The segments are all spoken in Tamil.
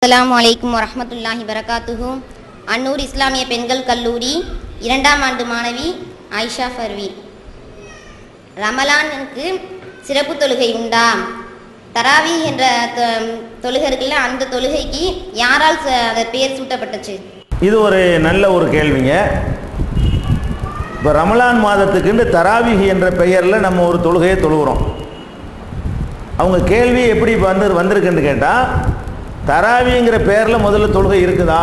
அஸ்ஸலாமு அலைக்கும் வரஹ்மத்துல்லாஹி வரகாத்துஹு. அன்னூர் இஸ்லாமிய பெண்கள் கல்லூரி 2ஆம் ஆண்டு மாணவி ஆயிஷா ஃபர்வீன். ரமலானுக்கு சிறப்பு தொழுகை உண்டா? தராவி என்ற தொழுகை இருக்குல்ல, அந்த தொழுகைக்கு யாரால் அதன் பெயர் சூட்டப்பட்டுச்சு? இது ஒரு நல்ல ஒரு கேள்விங்க. இப்போ ரமலான் மாதத்துக்குன்னு தராவிஹ் என்ற பெயரில் நம்ம ஒரு தொழுகையை தொழுகிறோம். அவங்க கேள்வி எப்படி வந்திருக்குன்னு கேட்டால், தராவிங்கிற பேரில் முதல்ல தொழுகை இருக்குதா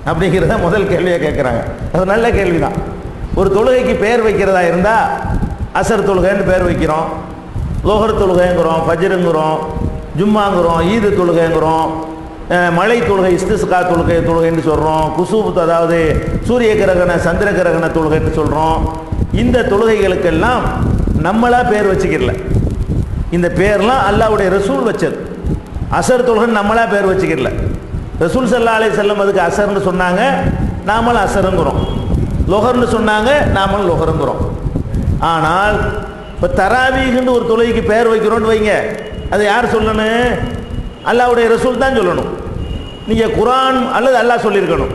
அப்படிங்கிறத முதல் கேள்வியை கேட்குறாங்க. அது நல்ல கேள்வி தான். ஒரு தொழுகைக்கு பேர் வைக்கிறதா இருந்தால் அசர் தொழுகைன்னு பேர் வைக்கிறோம், லோஹர் தொழுகைங்கிறோம், ஃபஜ்ருங்கிறோம், ஜும்மாங்கிறோம், ஈது தொழுகைங்கிறோம், மழை தொழுகை இஸ்திஸ்கா தொழுகைன்னு சொல்கிறோம், குசூப் அதாவது சூரிய கிரகண சந்திர கிரகண தொழுகைன்னு சொல்கிறோம். இந்த தொழுகைகளுக்கெல்லாம் நம்மளாக பேர் வச்சுக்கிறல. இந்த பேர்லாம் அல்லாஹ்வுடைய ரசூல் வச்சது. அசர் தொழுகைன்னு நம்மளாக பேர் வச்சுக்கிறல. ரசூல் ஸல்லல்லாஹு அலைஹி வஸல்லம் அதுக்கு அசர்னு சொன்னாங்க, நாமளும் அசருங்கிறோம். லொஹர்னு சொன்னாங்க, நாமளும் லொஹருங்கிறோம். ஆனால் இப்போ தராவீஹ்னு ஒரு தொழுகைக்கு பேர் வைக்கிறோன்னு வைங்க, அது யார் சொல்லணும்? அல்லாஹ்வுடைய ரசூல் தான் சொல்லணும். நீங்கள் குர்ஆன் அல்லது அல்லாஹ் சொல்லியிருக்கணும்.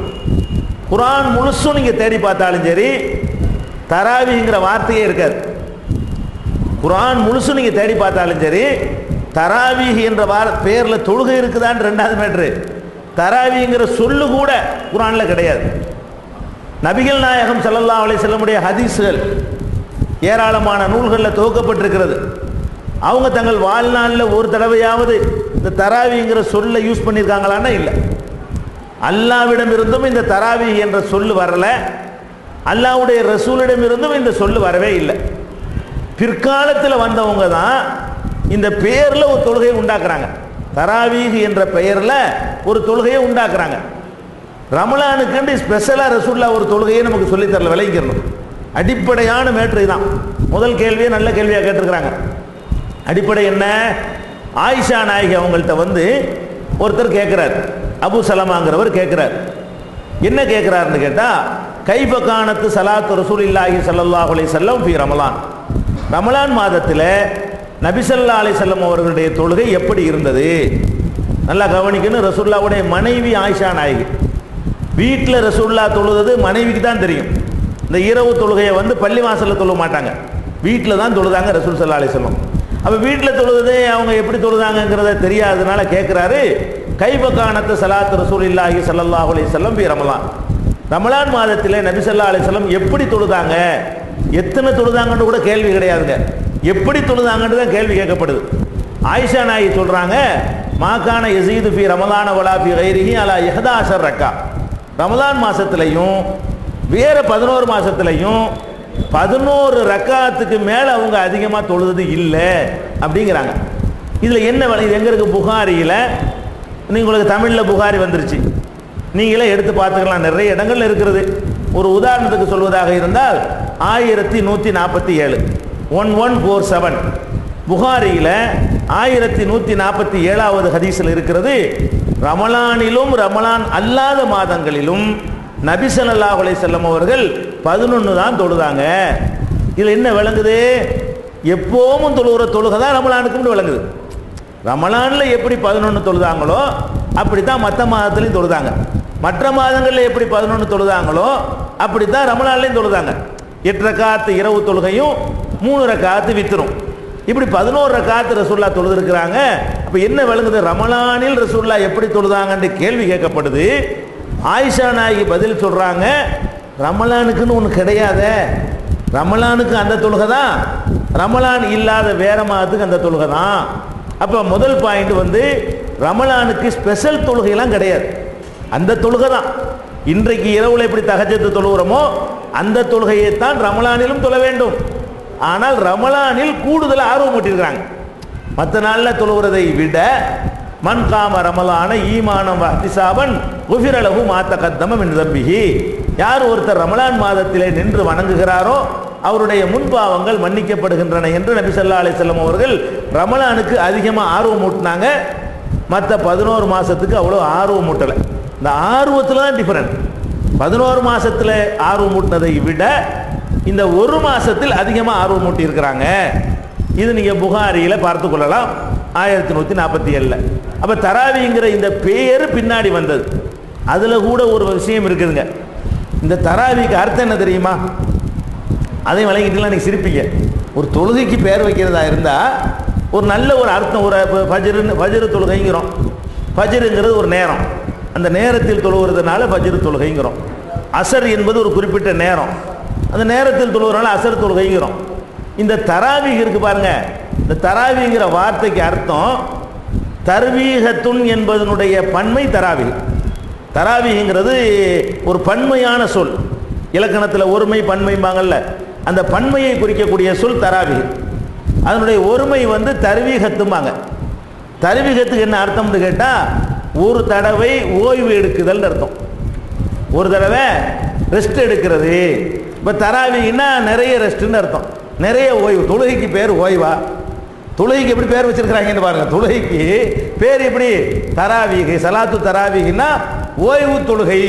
குர்ஆன் முழுசும் நீங்கள் தேடி பார்த்தாலும் சரி, தராவீங்கிற வார்த்தையே இருக்காது. குர்ஆன் முழுசும் நீங்கள் தேடி பார்த்தாலும் சரி, தராவீஹ் என்ற பேரில் தொழுகை இருக்குதான்னு ரெண்டாவது மேட்ரு. தராவீங்கிற சொல்லு கூட குர்ஆனில் கிடையாது. நபிகள் நாயகம் ஸல்லல்லாஹு அலைஹி வஸல்லமுடைய ஹதீஸ்கள் ஏராளமான நூல்களில் துவக்கப்பட்டிருக்கிறது. அவங்க தங்கள் வாழ்நாளில் ஒரு தடவையாவது இந்த தராவிங்கிற சொல்லை யூஸ் பண்ணியிருக்காங்களான்னா இல்லை. அல்லாஹ்விடம் இருந்தும் இந்த தராவி என்ற சொல்லு வரல, அல்லாஹ்வுடைய ரசூலிடம் இருந்தும் இந்த சொல்லு வரவே இல்லை. பிற்காலத்தில் வந்தவங்க தான் இந்த பெயரில் ஒரு தொழுகையை உண்டாக்குறாங்க. தராவீஹ் என்ற பெயரில் ஒரு தொழுகையை உண்டாக்குறாங்க. ரமலானுக்கு ஸ்பெஷலாக ரசூலுல்லாஹ் ஒரு தொழுகையை நமக்கு சொல்லித்தரல, விளங்கிக்கணும். அடிப்படையான மேட்ரு தான். முதல் கேள்வியை நல்ல கேள்வியாக கேட்டிருக்கிறாங்க. அடிப்படை என்ன? ஆயிஷா நாயகி அவங்கள்ட்ட ஒருத்தர் கேட்குறார், அபு சலமாங்கிறவர் கேட்குறார். என்ன கேட்குறாருன்னு கேட்டால், கைஃப கானத்து ஸலாத்து ரசூலில்லாஹி ஸல்லல்லாஹு அலைஹி வஸல்லம் ஃபீ ரமலான், ரமலான் மாதத்தில் நபி ஸல்லல்லாஹு அலைஹி வஸல்லம் அவர்களுடைய தொழுகை எப்படி இருந்தது? நல்லா கவனிக்கணும். ரசூலுல்லாஹ்வுடைய மனைவி ஆயிஷா நாயகி. வீட்டில் ரசூலுல்லாஹ் தொழுது மனைவிக்கு தான் தெரியும். இந்த இரவு தொழுகையை பள்ளி வாசலில் தொழுக மாட்டாங்க, வீட்டில் தான் தொழுதாங்க ரசூல் ஸல்லல்லாஹு அலைஹி வஸல்லம். அப்போ வீட்டில் தொழுது அவங்க எப்படி தொழுதாங்கிறத தெரியாததுனால கேட்குறாரு, கைஃப கானத்து ஸலாத்து ரசூலில்லாஹி ஸல்லல்லாஹு அலைஹி வஸல்லம் ஃபீ ரமலான், ரமலான் மாதத்தில் நபி ஸல்லல்லாஹு அலைஹி வஸல்லம் எப்படி தொழுதாங்க, எத்தனை தொழுதாங்கன்னு கூட கேள்வி கிடையாதுங்க, எப்படி தொழுதாங்கன்னு தான் கேள்வி கேட்கப்படுது. ஆயிஷா நாயகி சொல்கிறாங்க, மாகான யஸீது ஃபீ ரமலான வலா ஃபீ கைரிஹி அலா 11 ரக்கா, ரமலான் மாதத்துலையும் வேறு 11 மாதத்துலையும் 11 ரக்காத்துக்கு மேலே அவங்க அதிகமாக தொழுது இல்லை அப்படிங்கிறாங்க. இதில் என்ன இது எங்கே இருக்குது? புகாரியில். உங்களுக்கு தமிழில் புகாரி வந்துருச்சு, நீங்களே எடுத்து பார்த்துக்கலாம், நிறைய இடங்கள்ல இருக்கிறது. ஒரு உதாரணத்துக்கு சொல்வதாக இருந்தால் 1147 1147 புகாரியில் 1147வது ஹதீஸில் இருக்கிறது, ரமலானிலும் ரமலான் அல்லாத மாதங்களிலும் நபி ஸல்லல்லாஹு அலைஹி வஸல்லம் அவர்கள் 11 தான் தொழுதாங்க. இதில் என்ன விளங்குது? எப்போவும் தொழுகிற தொழுகை தான் ரமலானுக்கும் விளங்குது. ரமலானில் எப்படி 11 தொழுதாங்களோ அப்படி தான் மற்ற மாதத்துலையும் தொழுதாங்க. மற்ற மாதங்களில் எப்படி 11 தொழுதாங்களோ அப்படி தான் ரமலான்லையும் தொழுதாங்க. 8 ரக்காத்து இரவு தொழுகையும் 3 ரக்காத்து வித்துரும். இப்படி 11 ரக்காத்து ரசூலுல்லாஹ் தொழுதுருக்கிறாங்க. அப்போ என்ன விளங்குது? ரமலானில் ரசூலுல்லாஹ் எப்படி தொழுதாங்கன்னு கேள்வி கேட்கப்படுது. ஆயிஷா நாயகி பதில் சொல்கிறாங்க, ரமலானுக்குன்னு ஒன்று கிடையாது, ரமலானுக்கு அந்த தொழுகை தான், ரமலான் இல்லாத வேற மாதத்துக்கு அந்த தொழுகை தான். அப்போ முதல் பாயிண்ட் ரமலானுக்கு ஸ்பெஷல் தொழுகையெல்லாம் கிடையாது, அந்த தொழுகை தான். இன்றைக்கு இரவுல எப்படி தஹஜ்ஜத் தொழுகிறோமோ அந்த தொழுகையை தான் ரமலானிலும் தொழ வேண்டும். ஆனால் ரமலானில் கூடுதல் ஆர்வம் ஊட்டியிருக்கிறாங்க. மற்ற நாளில் தொழுகிறதை விட மன் காம ரமலான ஈமானம் வஹ்திசாபன் குஃபிர லஹு மா தகத்தம மின் தம்பிஹி, யார் ஒருத்தர் ரமலான் மாதத்திலே நின்று வணங்குகிறாரோ அவருடைய முன்பாவங்கள் மன்னிக்கப்படுகின்றன என்று நபி ஸல்லல்லாஹு அலைஹி வஸல்லம் அவர்கள் ரமலானுக்கு அதிகமாக ஆர்வம் ஊட்டினாங்க. மற்ற 11 மாதத்துக்கு அவ்வளோ ஆர்வம் ஊட்டலை. இந்த ஆர்வத்தில் தான் டிஃபரெண்ட். 11 மாதத்தில் ஆர்வம் ஊட்டினதை விட இந்த ஒரு மாதத்தில் அதிகமாக ஆர்வம் ஊட்டி இருக்கிறாங்க. இது நீங்கள் புகாரியில் பார்த்து கொள்ளலாம் 1147. அப்போ தராவிங்கிற இந்த பேர் பின்னாடி வந்தது. அதில் கூட ஒரு விஷயம் இருக்குதுங்க. இந்த தராவிக்கு அர்த்தம் என்ன தெரியுமா? அதையும் வழங்கிட்டுலாம் நீங்கள் சிரிப்பீங்க. ஒரு தொழுகைக்கு பேர் வைக்கிறதா இருந்தால் ஒரு நல்ல ஒரு அர்த்தம். ஒரு ஃபஜ்ரு தொழுகைங்கிறோம். ஃபஜ்ருங்கிறது ஒரு நேரம், அந்த நேரத்தில் தொழுகிறதுனால ஃபஜ்ரு தொழுகைங்கிறோம். அசர் என்பது ஒரு குறிப்பிட்ட நேரம், அந்த நேரத்தில் தொழுகிறனால அசர் தொழுகைங்கிறோம். இந்த தராவீஹ் இருக்கு பாருங்க, இந்த தராவீங்கிற வார்த்தைக்கு அர்த்தம் தர்வீஹத்துன் என்பதனுடைய பன்மை தராவீஹ். தராவீஹ்ங்கிறது ஒரு பன்மையான சொல். இலக்கணத்தில் ஒருமை பன்மைம்பாங்கல்ல, அந்த பன்மையை குறிக்கக்கூடிய சொல் தராவீஹ். அதனுடைய ஒருமை வந்து தர்வீஹத்தும்பாங்க. தர்வீஹத்துக்கு என்ன அர்த்தம்னு கேட்டால் ஒரு தடவை ஓய்வு எடுக்குதல் அர்த்தம். ஒரு தடவை ரெஸ்ட் எடுக்கிறது. இப்போ தராவீஹ்னா நிறைய ரெஸ்ட்டுன்னு அர்த்தம், நிறைய ஓய்வு. தொழுகைக்கு பேர் ஓய்வா? தொழுகைக்கு எப்படி பேர் வச்சிருக்கிறாங்கன்னு பாருங்க. தொழுகைக்கு பேர் எப்படி? தராவீஹ், சலாத்து தராவீஹ்னா ஓய்வு தொழுகை,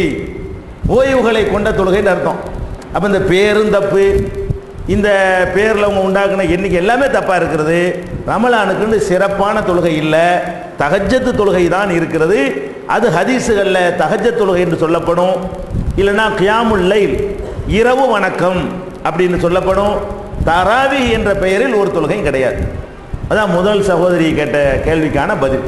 ஓய்வுகளை கொண்ட தொழுகைன்னு அர்த்தம். அப்போ இந்த பேரும் தப்பு, இந்த பேரில் அவங்க உண்டாக்குன எண்ணிக்கை எல்லாமே தப்பாக இருக்கிறது. ரமலானுக்குன்னு சிறப்பான தொழுகை இல்லை, தஹஜ்ஜத் தொழுகை தான் இருக்கிறது. அது ஹதீஸுகளில் தஹஜ்ஜத் தொழுகை என்று சொல்லப்படும், இல்லைன்னா கியாமுல் லைல் இரவு வணக்கம் அப்படின்னு சொல்லப்படும். தராவீஹ் என்ற பெயரில் ஒரு தொழுகையும் கிடையாது. அதான் முதல் சகோதரி கேட்ட கேள்விக்கான பதில்.